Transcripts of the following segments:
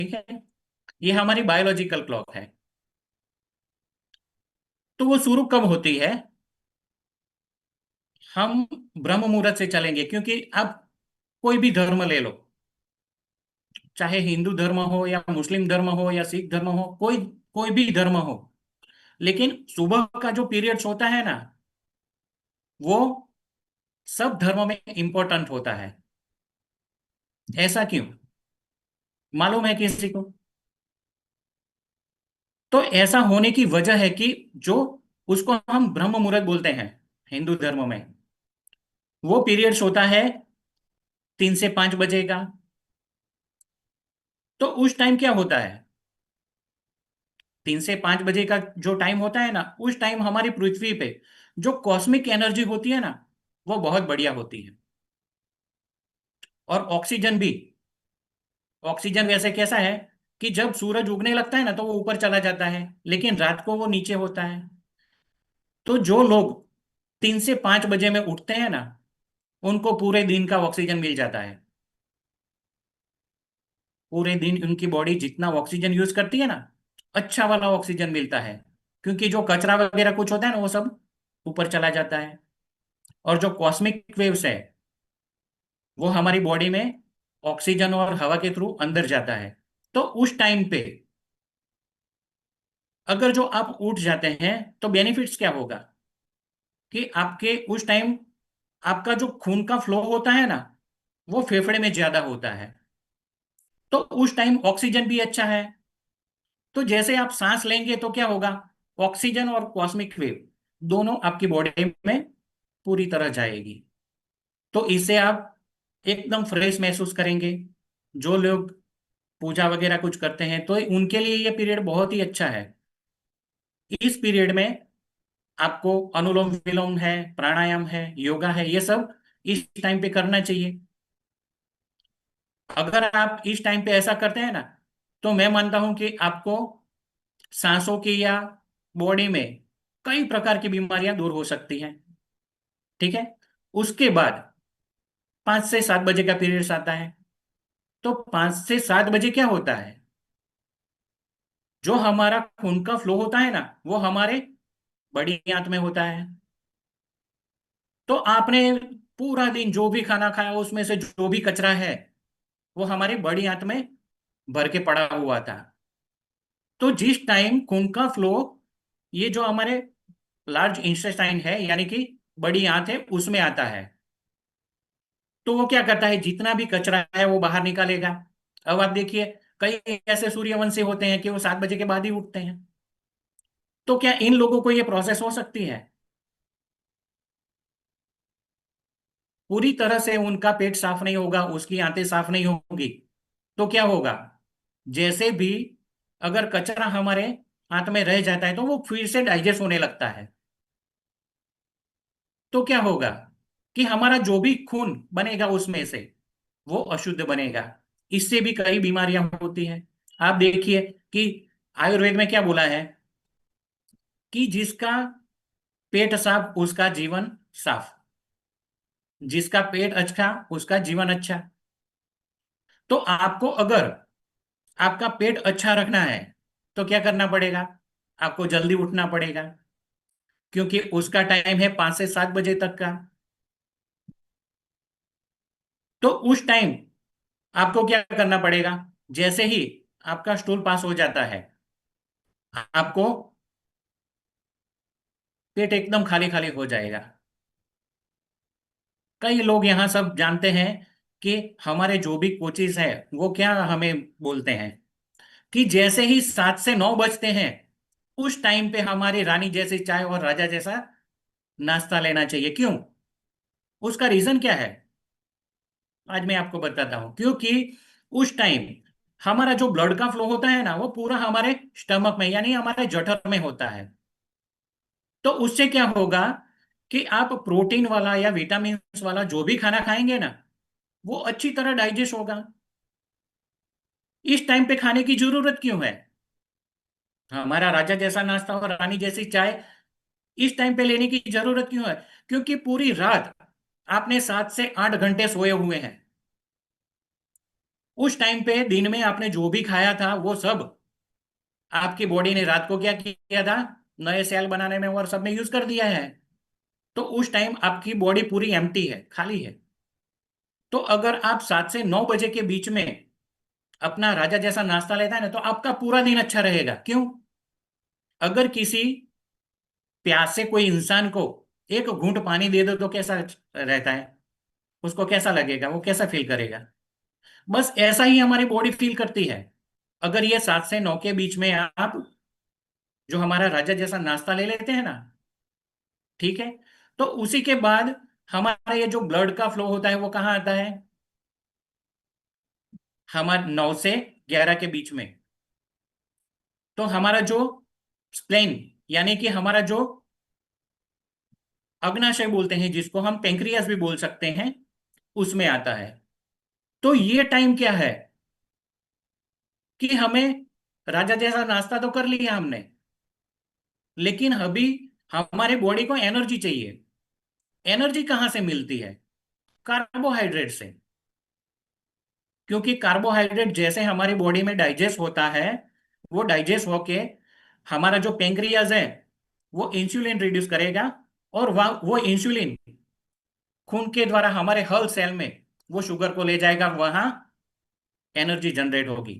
ठीक है, ये हमारी बायोलॉजिकल क्लॉक है। तो वो शुरू कब होती है? हम ब्रह्म मुहूर्त से चलेंगे, क्योंकि अब कोई भी धर्म ले लो, चाहे हिंदू धर्म हो या मुस्लिम धर्म हो या सिख धर्म हो, कोई कोई भी धर्म हो, लेकिन सुबह का जो पीरियड्स होता है ना, वो सब धर्मों में इंपॉर्टेंट होता है। ऐसा क्यों? मालूम है किसी को? तो ऐसा होने की वजह है कि जो उसको हम ब्रह्म मुहूर्त बोलते हैं हिंदू धर्म में, वो पीरियड्स होता है 3 से 5 बजे का। तो उस टाइम क्या होता है? 3 से 5 बजे का जो टाइम होता है ना, उस टाइम हमारी पृथ्वी पे जो कॉस्मिक एनर्जी होती है ना, वो बहुत बढ़िया होती है। और ऑक्सीजन भी। ऑक्सीजन वैसे कैसा है कि जब सूरज उगने लगता है ना, तो वो ऊपर चला जाता है, लेकिन रात को वो नीचे होता है। तो जो लोग 3 से 5 बजे में उठते हैं ना, उनको पूरे दिन का ऑक्सीजन मिल जाता है। पूरे दिन उनकी बॉडी जितना ऑक्सीजन यूज करती है ना, अच्छा वाला ऑक्सीजन मिलता है। क्योंकि जो कचरा वगैरह कुछ होता है ना, वो सब ऊपर चला जाता है। और जो कॉस्मिक वेव्स है, वो हमारी बॉडी में ऑक्सीजन और हवा के थ्रू अंदर जाता है। तो उस टाइम पे अगर जो आप उठ जाते हैं, तो बेनिफिट्स क्या होगा कि आपके उस टाइम आपका जो खून का फ्लो होता है ना, वो फेफड़े में ज्यादा होता है। तो उस टाइम ऑक्सीजन भी अच्छा है। तो जैसे आप सांस लेंगे तो क्या होगा? ऑक्सीजन और कॉस्मिक वेव दोनों आपकी बॉडी में पूरी तरह जाएगी। तो इससे आप एकदम फ्रेश महसूस करेंगे। जो लोग पूजा वगैरह कुछ करते हैं, तो उनके लिए ये पीरियड बहुत ही अच्छा है। इस पीरियड में आपको अनुलोम विलोम है, प्राणायाम है, योगा है, ये सब इस टाइम पे करना चाहिए। अगर आप इस टाइम पे ऐसा करते हैं ना, तो मैं मानता हूं कि आपको सांसों की या बॉडी में कई प्रकार की बीमारियां दूर हो सकती हैं। ठीक है। उसके बाद 5 से 7 बजे का पीरियड्स आता है। तो 5 से 7 बजे क्या होता है? जो हमारा खून का फ्लो होता है ना, वो हमारे बड़ी आंत में होता है। तो आपने पूरा दिन जो भी खाना खाया, उसमें से जो भी कचरा है, वो हमारी बड़ी आंत में भर के पड़ा हुआ था। तो जिस टाइम खून का फ्लो, ये जो हमारे लार्ज इंटेस्टाइन है, यानी कि बड़ी आंत है, उसमें आता है, तो वो क्या करता है, जितना भी कचरा है वो बाहर निकालेगा। अब आप देखिए, कई ऐसे सूर्यवंशी होते हैं कि वो 7 बजे के बाद ही उठते हैं। तो क्या इन लोगों को ये प्रोसेस हो सकती है? पूरी तरह से उनका पेट साफ नहीं होगा, उसकी आंतें साफ नहीं होगी। तो क्या होगा? जैसे भी अगर कचरा हमारे आंत में रह जाता है, तो वो फिर से डाइजेस्ट होने लगता है। तो क्या होगा कि हमारा जो भी खून बनेगा उसमें से, वो अशुद्ध बनेगा। इससे भी कई बीमारियां होती हैं। आप देखिए कि आयुर्वेद में क्या बोला है कि जिसका पेट साफ उसका जीवन साफ, जिसका पेट अच्छा उसका जीवन अच्छा। तो आपको अगर आपका पेट अच्छा रखना है, तो क्या करना पड़ेगा? आपको जल्दी उठना पड़ेगा, क्योंकि उसका टाइम है 5 से 7 बजे तक का। तो उस टाइम आपको क्या करना पड़ेगा? जैसे ही आपका स्टूल पास हो जाता है, आपको पेट एकदम खाली खाली हो जाएगा। कई लोग यहाँ सब जानते हैं कि हमारे जो भी कोचिज हैं, वो क्या हमें बोलते हैं कि जैसे ही 7 से 9 बजते हैं, उस टाइम पे हमारी रानी जैसी चाय और राजा जैसा नाश्ता लेना चाहिए। क्यों? उसका रीजन क्या है? आज मैं आपको बताता हूँ। क्योंकि उस टाइम हमारा जो ब्लड का फ्लो होता है ना, वो पूरा हमारे स्टमक में, यानी हमारे जठर में होता है। तो उससे क्या होगा कि आप प्रोटीन वाला या विटामिन वाला जो भी खाना खाएंगे ना, वो अच्छी तरह डाइजेस्ट होगा। इस टाइम पे खाने की जरूरत क्यों है? हमारा राजा जैसा नाश्ता और रानी जैसी चाय इस टाइम पे लेने की जरूरत क्यों है? क्योंकि पूरी रात आपने 7 से 8 घंटे सोए हुए हैं। उस टाइम पे दिन में आपने जो भी खाया था वो सब आपकी बॉडी ने रात को क्या किया था, नए सेल बनाने में और सब में यूज कर दिया है। तो उस टाइम आपकी बॉडी पूरी एम्प्टी है, खाली है। तो अगर आप 7 से 9 बजे के बीच में अपना राजा जैसा नाश्ता लेता है ना, तो आपका पूरा दिन अच्छा रहेगा। क्यों? अगर किसी प्यासे कोई इंसान को एक घूंट पानी दे दो तो कैसा रहता है, उसको कैसा लगेगा, वो कैसा फील करेगा? बस ऐसा ही हमारी बॉडी फील करती है। अगर ये 7 से 9 के बीच में आप जो हमारा राजा जैसा नाश्ता ले लेते हैं ना, ठीक है, तो उसी के बाद हमारा ये जो ब्लड का फ्लो होता है वो कहाँ आता है? हमारे 9 से 11 के बीच में। तो हमारा जो स्प्लेन, यानी कि हमारा जो अग्नाशय बोलते हैं, जिसको हम पेंक्रियास भी बोल सकते हैं, उसमें आता है। तो ये टाइम क्या है कि हमें राजा जैसा नाश्ता तो कर लिया हमने, लेकिन अभी हमारे बॉडी को एनर्जी चाहिए। एनर्जी कहाँ से मिलती है? कार्बोहाइड्रेट से। क्योंकि कार्बोहाइड्रेट जैसे हमारी बॉडी में डाइजेस्ट होता है, वो डाइजेस्ट होके हमारा जो पेंक्रियाज है वो इंसुलिन रिड्यूस करेगा, और वो इंसुलिन खून के द्वारा हमारे हर सेल में वो शुगर को ले जाएगा, वहां एनर्जी जनरेट होगी।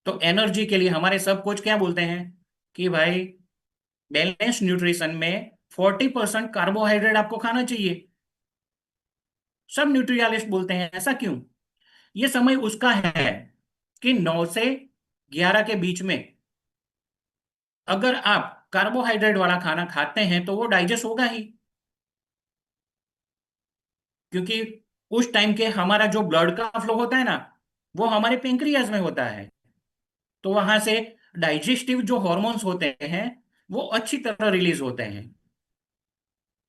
तो एनर्जी के लिए हमारे सब कुछ क्या बोलते हैं कि भाई बैलेंस न्यूट्रिशन में 40% कार्बोहाइड्रेट आपको खाना चाहिए। सब न्यूट्रियालिस्ट बोलते हैं। ऐसा क्यों? ये समय उसका है कि 9 से 11 के बीच में अगर आप कार्बोहाइड्रेट वाला खाना खाते हैं तो वो डाइजेस्ट होगा ही। क्योंकि उस टाइम के हमारा जो ब्लड का फ्लो होता है ना, वो हमारे पेंक्रियाज में होता है। तो वहां से डाइजेस्टिव जो हॉर्मोन्स होते हैं वो अच्छी तरह रिलीज होते हैं।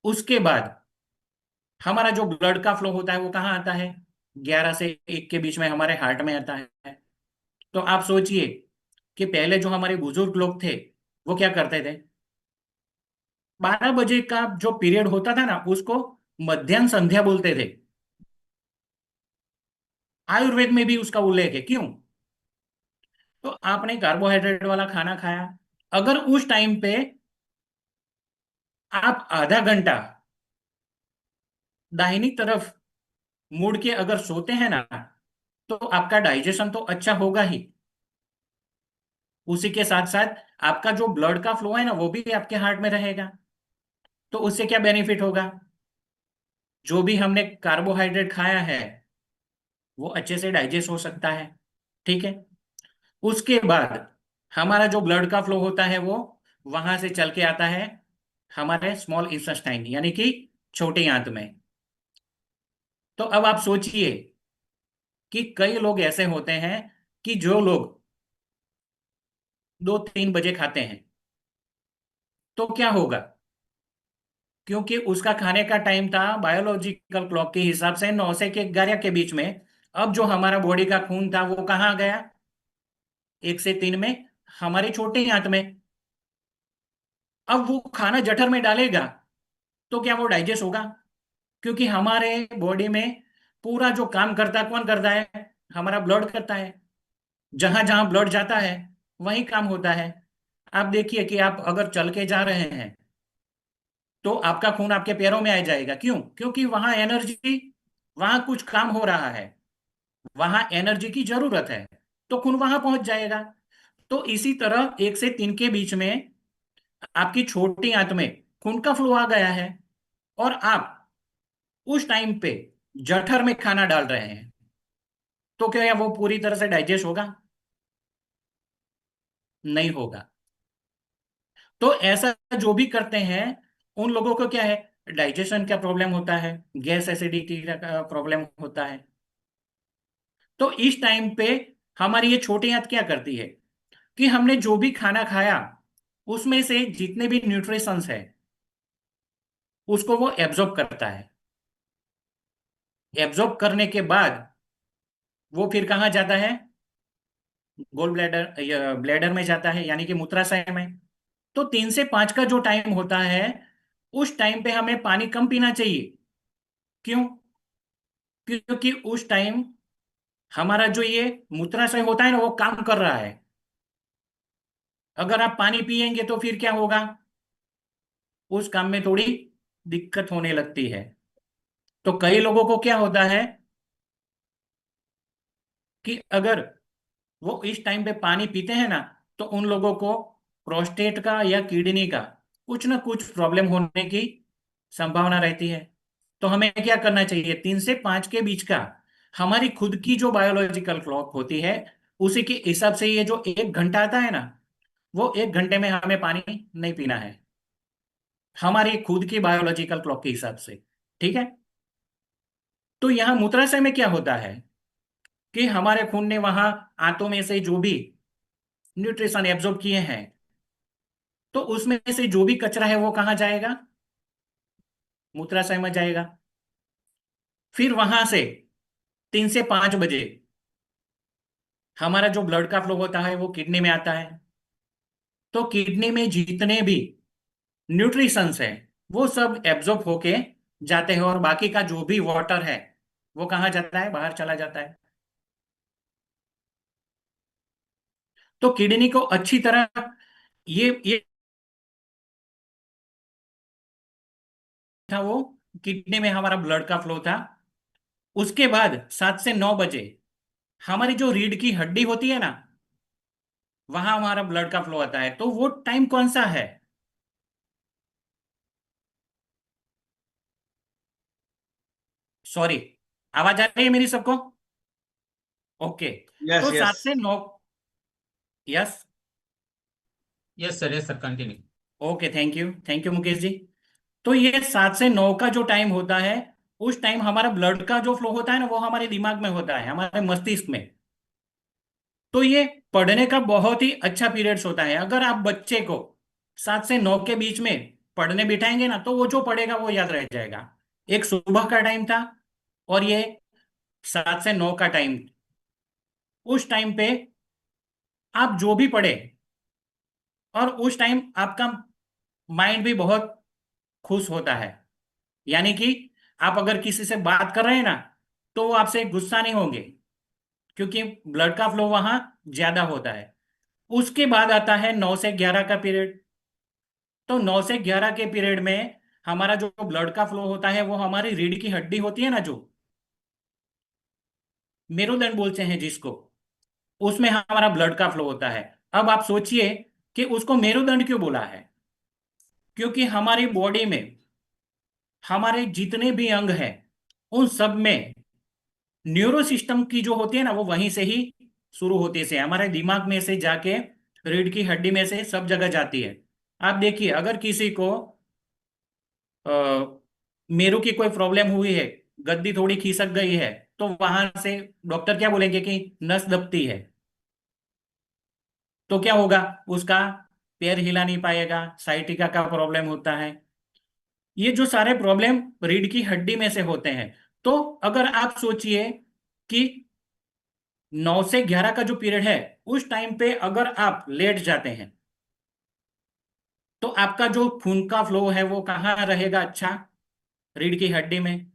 उसके बाद हमारा जो ब्लड का फ्लो होता है वो कहाँ आता है? 11 से 1 के बीच में हमारे हार्ट में आता है। तो आप सोचिए कि पहले जो हमारे बुजुर्ग लोग थे वो क्या करते थे? 12 बजे का जो पीरियड होता था ना, उसको मध्याह्न संध्या बोलते थे। आयुर्वेद में भी उसका उल्लेख है। क्यों? तो आपने कार्बोहाइड्रेट वाला खाना खाया, अगर उस टाइम पे आप आधा घंटा दाहिनी तरफ मुड़ के अगर सोते हैं ना, तो आपका डाइजेशन तो अच्छा होगा ही। उसी के साथ साथ आपका जो ब्लड का फ्लो है ना, वो भी आपके हार्ट में रहेगा। तो उससे क्या बेनिफिट होगा? जो भी हमने कार्बोहाइड्रेट खाया है वो अच्छे से डाइजेस्ट हो सकता है। ठीक है। उसके बाद हमारा जो ब्लड का फ्लो होता है वो वहां से चल के आता है हमारे स्मॉल इंटेस्टाइन, यानी कि छोटी आंत में। तो अब आप सोचिए कि कई लोग ऐसे होते हैं कि जो लोग 2-3 बजे खाते हैं, तो क्या होगा? क्योंकि उसका खाने का टाइम था बायोलॉजिकल क्लॉक के हिसाब से 9 से 11 के बीच में। अब जो हमारा बॉडी का खून था वो कहाँ गया? 1 से 3 में, हमारे छोटे आंत में। अब वो खाना जठर में डालेगा तो क्या वो डाइजेस्ट होगा? क्योंकि हमारे बॉडी में पूरा जो काम करता है कौन करता है? हमारा ब्लड करता है। जहां जहां ब्लड जाता है वहीं काम होता है। आप देखिए कि आप अगर चल के जा रहे हैं तो आपका खून आपके पैरों में आ जाएगा। क्यों? क्योंकि वहां एनर्जी, वहां कुछ काम हो रहा है, वहां एनर्जी की जरूरत है, तो खून वहां पहुंच जाएगा। तो इसी तरह 1 से 3 के बीच में आपकी छोटी आंत में खून का फ्लो आ गया है, और आप उस टाइम पे जठर में खाना डाल रहे हैं, तो क्या वो पूरी तरह से डाइजेस्ट होगा? नहीं होगा। तो ऐसा जो भी करते हैं उन लोगों को क्या है? डाइजेशन का प्रॉब्लम होता है, गैस एसिडिटी का प्रॉब्लम होता है। तो इस टाइम पे हमारी ये छोटी आंत क्या करती है कि हमने जो भी खाना खाया उसमें से जितने भी न्यूट्रिशंस है उसको वो एब्जॉर्ब करता है। एब्जॉर्ब करने के बाद वो फिर कहाँ जाता है? गोल ब्लैडर, या ब्लैडर में जाता है, यानी कि मूत्राशय में। तो 3 से 5 का जो टाइम होता है, उस टाइम पे हमें पानी कम पीना चाहिए। क्यों? क्योंकि उस टाइम हमारा जो ये मूत्राशय होता है ना वो काम कर रहा है। अगर आप पानी पिएंगे तो फिर क्या होगा, उस काम में थोड़ी दिक्कत होने लगती है। तो कई लोगों को क्या होता है कि अगर वो इस टाइम पे पानी पीते हैं ना, तो उन लोगों को प्रोस्टेट का या किडनी का कुछ ना कुछ प्रॉब्लम होने की संभावना रहती है। तो हमें क्या करना चाहिए, 3 से 5 के बीच का हमारी खुद की जो बायोलॉजिकल क्लॉक होती है, उसी के हिसाब से ये जो 1 घंटा आता है ना, वो 1 घंटे में हमें पानी नहीं पीना है, हमारी खुद की बायोलॉजिकल क्लॉक के हिसाब से। ठीक है। तो यहाँ मूत्राशय में क्या होता है कि हमारे खून ने वहां आंतों में से जो भी न्यूट्रिशन एब्जॉर्ब किए हैं, तो उसमें से जो भी कचरा है वो कहाँ जाएगा, मूत्राशय में जाएगा। फिर वहां से 3 से 5 बजे हमारा जो ब्लड का फ्लो होता है वो किडनी में आता है। तो किडनी में जितने भी न्यूट्रिशंस है वो सब एब्जॉर्ब होके जाते हैं, और बाकी का जो भी वाटर है वो कहाँ जाता है, बाहर चला जाता है। तो किडनी को अच्छी तरह ये था वो, किडनी में हमारा ब्लड का फ्लो था। उसके बाद 7 से 9 बजे हमारी जो रीढ़ की हड्डी होती है ना, वहां हमारा ब्लड का फ्लो आता है। तो वो टाइम कौन सा है, सॉरी, आवाज आ रही है मेरी सबको? ओके। यस तो यस। 7 से 9। Yes. Yes sir continue. Okay, thank you Mukesh ji. तो ये 7 से 9 का जो टाइम होता है, उस टाइम हमारा ब्लड का जो फ्लो होता है ना वो हमारे दिमाग में होता है, हमारे मस्तिष्क में। तो ये पढ़ने का बहुत ही अच्छा पीरियड्स होता है। अगर आप बच्चे को 7 से 9 के बीच में पढ़ने बिठाएंगे ना, तो वो जो पढ़ेगा वो याद रह जाएगा। एक सुबह का टाइम था, और ये 7 से 9 का टाइम। उस टाइम पे आप जो भी पढ़े, और उस टाइम आपका माइंड भी बहुत खुश होता है। यानी कि आप अगर किसी से बात कर रहे हैं ना, तो वो आपसे गुस्सा नहीं होंगे, क्योंकि ब्लड का फ्लो वहां ज्यादा होता है। उसके बाद आता है 9 से 11 का पीरियड। तो 9 से 11 के पीरियड में हमारा जो ब्लड का फ्लो होता है वो हमारी रीढ़ की हड्डी होती है ना, जो मेरुदंड बोलते हैं जिसको, उसमें हमारा ब्लड का फ्लो होता है। अब आप सोचिए कि उसको मेरुदंड क्यों बोला है। क्योंकि हमारी बॉडी में हमारे जितने भी अंग हैं, उन सब में न्यूरो सिस्टम की जो होती है ना वो वहीं से ही शुरू होती है, से हमारे दिमाग में से जाके रीढ़ की हड्डी में से सब जगह जाती है। आप देखिए, अगर किसी को मेरू की कोई प्रॉब्लम हुई है, गद्दी थोड़ी खिसक गई है, तो वहां से डॉक्टर क्या बोलेंगे कि नस दबती है। तो क्या होगा, उसका पैर हिला नहीं पाएगा, साइटिका का प्रॉब्लम होता है। ये जो सारे प्रॉब्लम रीढ़ की हड्डी में से होते हैं। तो अगर आप सोचिए कि 9 से 11 का जो पीरियड है, उस टाइम पे अगर आप लेट जाते हैं, तो आपका जो खून का फ्लो है वो कहाँ रहेगा, अच्छा, रीढ़ की हड्डी में।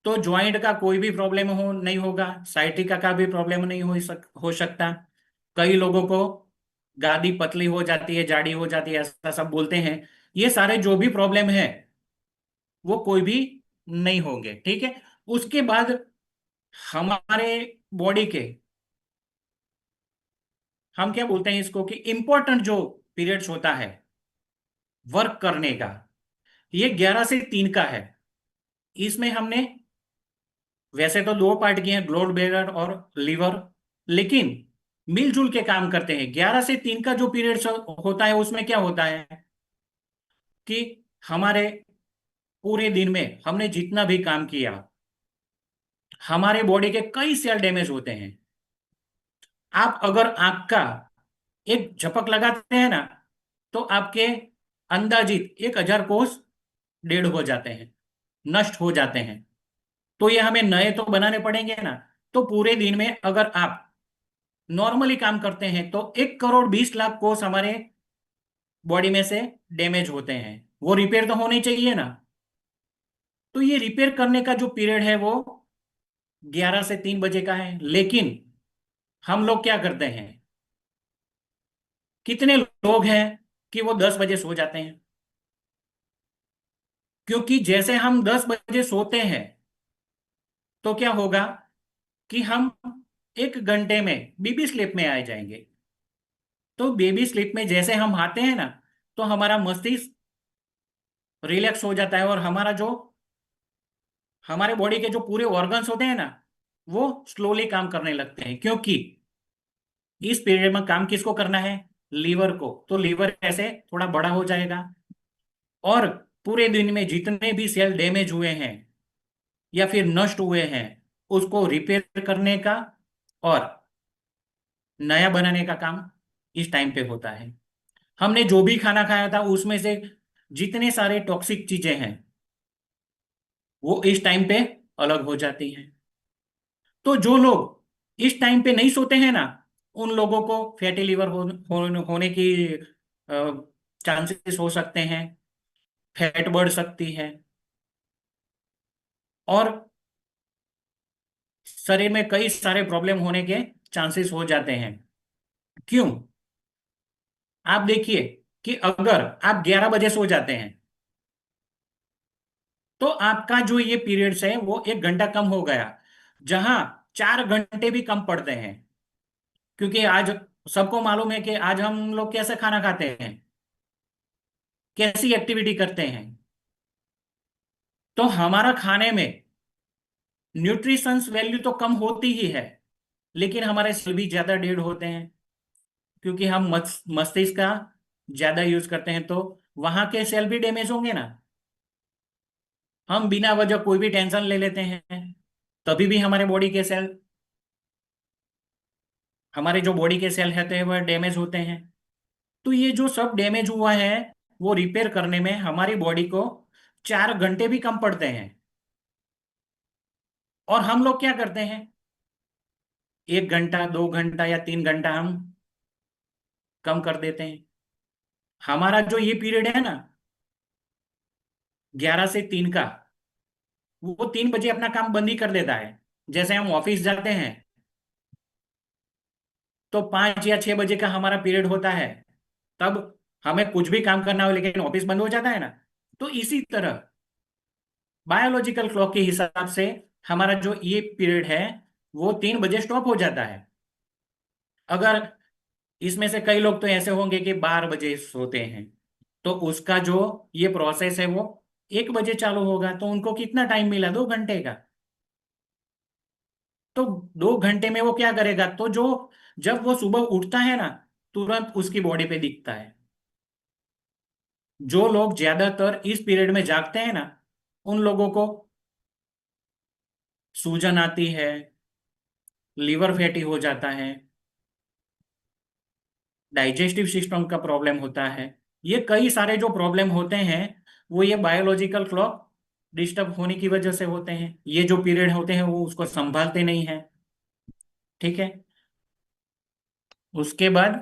तो ज्वाइंट का कोई भी प्रॉब्लम हो नहीं होगा, साइटिका का भी प्रॉब्लम नहीं हो सकता। कई लोगों को गादी पतली हो जाती है, जाड़ी हो जाती है, ऐसा सब बोलते हैं। ये सारे जो भी प्रॉब्लम है वो कोई भी नहीं होंगे। ठीक है। उसके बाद हमारे बॉडी के, हम क्या बोलते हैं इसको, कि इंपॉर्टेंट जो पीरियड्स होता है वर्क करने का, ये 11 से 3 का है। इसमें हमने वैसे तो 2 पार्ट किए हैं, ग्लोड ब्लेडर और लीवर, लेकिन मिलजुल के काम करते हैं। 11 से 3 का जो पीरियड होता है उसमें क्या होता है कि हमारे पूरे दिन में हमने जितना भी काम किया, हमारे बॉडी के कई सेल डैमेज होते हैं। आप अगर आंख का एक झपक लगाते हैं ना, तो आपके अंदाजित 1,000 कोष डेड हो जाते हैं, नष्ट हो जाते हैं। तो ये हमें नए तो बनाने पड़ेंगे ना। तो पूरे दिन में अगर आप नॉर्मली काम करते हैं, तो 1,20,00,000 कोष हमारे बॉडी में से डैमेज होते हैं, वो रिपेयर तो होने चाहिए ना। तो ये रिपेयर करने का जो पीरियड है वो 11 से 3 बजे का है, लेकिन हम लोग क्या करते हैं, कितने लोग हैं कि वो 10 बजे सो जाते हैं। क्योंकि जैसे हम 10 बजे सोते हैं, तो क्या होगा कि हम 1 घंटे में बेबी स्लीप में आ जाएंगे। तो बेबी स्लीप में जैसे हम आते हैं ना, तो हमारा मस्तिष्क रिलैक्स हो जाता है, और हमारा जो हमारे बॉडी के जो पूरे ऑर्गन्स होते हैं ना, वो स्लोली काम करने लगते हैं। क्योंकि इस पीरियड में काम किसको करना है, लीवर को। तो लीवर ऐसे थोड़ा बड़ा हो जाएगा, और पूरे दिन में जितने भी सेल डैमेज हुए हैं या फिर नष्ट हुए हैं, उसको रिपेयर करने का और नया बनाने का काम इस टाइम पे होता है। हमने जो भी खाना खाया था उसमें से जितने सारे टॉक्सिक चीजें हैं, वो इस टाइम पे अलग हो जाती हैं। तो जो लोग इस टाइम पे नहीं सोते हैं ना, उन लोगों को फैटी लिवर होने की चांसेस हो सकते हैं, फैट बढ़ सकती है, और शरीर में कई सारे प्रॉब्लम होने के चांसेस हो जाते हैं। क्यों? आप देखिए कि अगर आप 11 बजे सो जाते हैं, तो आपका जो ये पीरियड्स है वो 1 घंटा कम हो गया, जहां 4 घंटे भी कम पड़ते हैं। क्योंकि आज सबको मालूम है कि आज हम लोग कैसे खाना खाते हैं, कैसी एक्टिविटी करते हैं। तो हमारा खाने में न्यूट्रिशंस वैल्यू तो कम होती ही है, लेकिन हमारे सेल भी ज्यादा डेड होते हैं। क्योंकि हम मस्तिष्क का ज्यादा यूज करते हैं, तो वहां के सेल भी डैमेज होंगे ना। हम बिना वजह कोई भी टेंशन ले लेते हैं, तभी भी हमारे बॉडी के सेल, हमारे जो बॉडी के सेल रहते हैं वह डैमेज होते हैं। तो ये जो सब डैमेज हुआ है, वो रिपेयर करने में हमारी बॉडी को 4 घंटे भी कम पड़ते हैं। और हम लोग क्या करते हैं, 1 घंटा, 2 घंटा या 3 घंटा हम कम कर देते हैं। हमारा जो ये पीरियड है ना, 11 से 3 का, वो 3 बजे अपना काम बंद ही कर देता है। जैसे हम ऑफिस जाते हैं, तो 5 या 6 बजे का हमारा पीरियड होता है, तब हमें कुछ भी काम करना हो, लेकिन ऑफिस बंद हो जाता है ना। तो इसी तरह बायोलॉजिकल क्लॉक के हिसाब से हमारा जो ये पीरियड है, वो 3 बजे स्टॉप हो जाता है। अगर इसमें से कई लोग तो ऐसे होंगे कि 12 बजे सोते हैं, तो उसका जो ये प्रोसेस है वो 1 बजे चालू होगा, तो उनको कितना टाइम मिला, 2 घंटे का। तो 2 घंटे में वो क्या करेगा, तो जो जब वो सुबह उठता है ना, तुरंत उसकी बॉडी पे दिखता है। जो लोग ज्यादातर इस पीरियड में जागते हैं ना, उन लोगों को सूजन आती है, लीवर फैटी हो जाता है, डाइजेस्टिव सिस्टम का प्रॉब्लम होता है। ये कई सारे जो प्रॉब्लम होते हैं, वो ये बायोलॉजिकल क्लॉक डिस्टर्ब होने की वजह से होते हैं। ये जो पीरियड होते हैं वो उसको संभालते नहीं है। ठीक है। उसके बाद,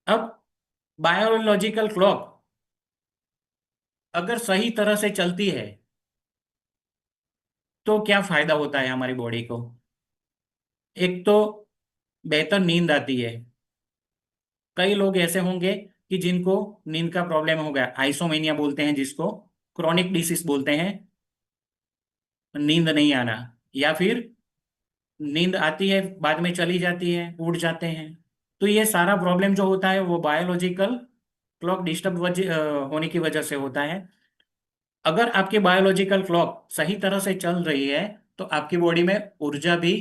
अब बायोलॉजिकल क्लॉक अगर सही तरह से चलती है, तो क्या फायदा होता है हमारी बॉडी को। एक तो बेहतर नींद आती है। कई लोग ऐसे होंगे कि जिनको नींद का प्रॉब्लम हो गया, आइसोमेनिया बोलते हैं जिसको, क्रॉनिक डिसीज बोलते हैं, नींद नहीं आना, या फिर नींद आती है बाद में चली जाती है, उठ जाते हैं। तो ये सारा प्रॉब्लम जो होता है वो बायोलॉजिकल क्लॉक डिस्टर्ब होने की वजह से होता है। अगर आपकी बायोलॉजिकल क्लॉक सही तरह से चल रही है, तो आपकी बॉडी में ऊर्जा भी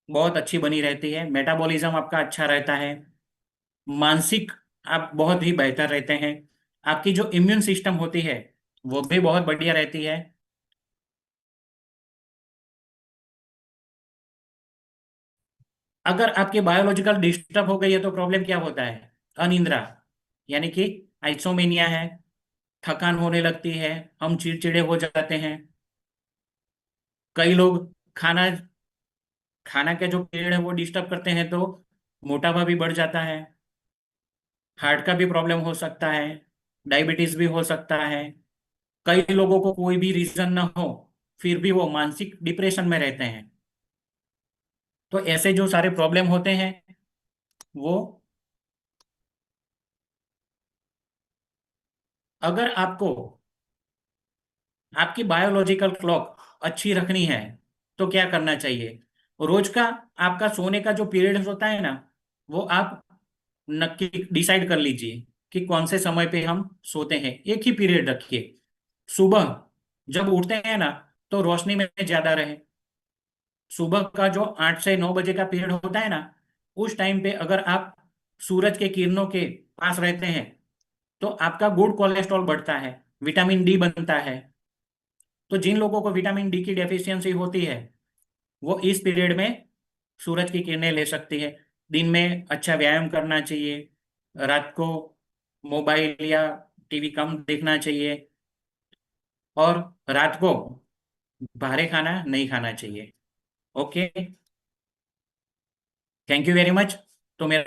बहुत अच्छी बनी रहती है, मेटाबॉलिज्म आपका अच्छा रहता है, मानसिक आप बहुत ही बेहतर रहते हैं, आपकी जो इम्यून सिस्टम होती है वो भी बहुत बढ़िया रहती है। अगर आपकी बायोलॉजिकल डिस्टर्ब हो गई है, तो प्रॉब्लम क्या होता है, अनिद्रा, यानी कि आइसोमेनिया है, थकान होने लगती है, हम चिड़चिड़े हो जाते हैं। कई लोग खाना खाना का जो पीरियड है वो डिस्टर्ब करते हैं, तो मोटापा भी बढ़ जाता है, हार्ट का भी प्रॉब्लम हो सकता है, डायबिटीज भी हो सकता है, कई लोगों को कोई भी रीजन ना हो, फिर भी वो मानसिक डिप्रेशन में रहते हैं। तो ऐसे जो सारे प्रॉब्लम होते हैं वो, अगर आपको आपकी बायोलॉजिकल क्लॉक अच्छी रखनी है तो क्या करना चाहिए? रोज का आपका सोने का जो पीरियड होता है ना, वो आप नक्की डिसाइड कर लीजिए कि कौन से समय पे हम सोते हैं। एक ही पीरियड रखिए। सुबह जब उठते हैं ना, तो रोशनी में ज्यादा रहे। सुबह का जो 8 से 9 बजे का पीरियड होता है ना, उस टाइम पे अगर आप सूरज के किरणों के पास रहते हैं तो आपका गुड कोलेस्ट्रॉल बढ़ता है, विटामिन डी बनता है। तो जिन लोगों को विटामिन डी की डेफिशिएंसी होती है, वो इस पीरियड में सूरज की किरणें ले सकती है। दिन में अच्छा व्यायाम करना चाहिए। रात को मोबाइल या टीवी कम देखना चाहिए। और रात को भारी खाना नहीं खाना चाहिए। Okay. Thank you very much. तो मेरा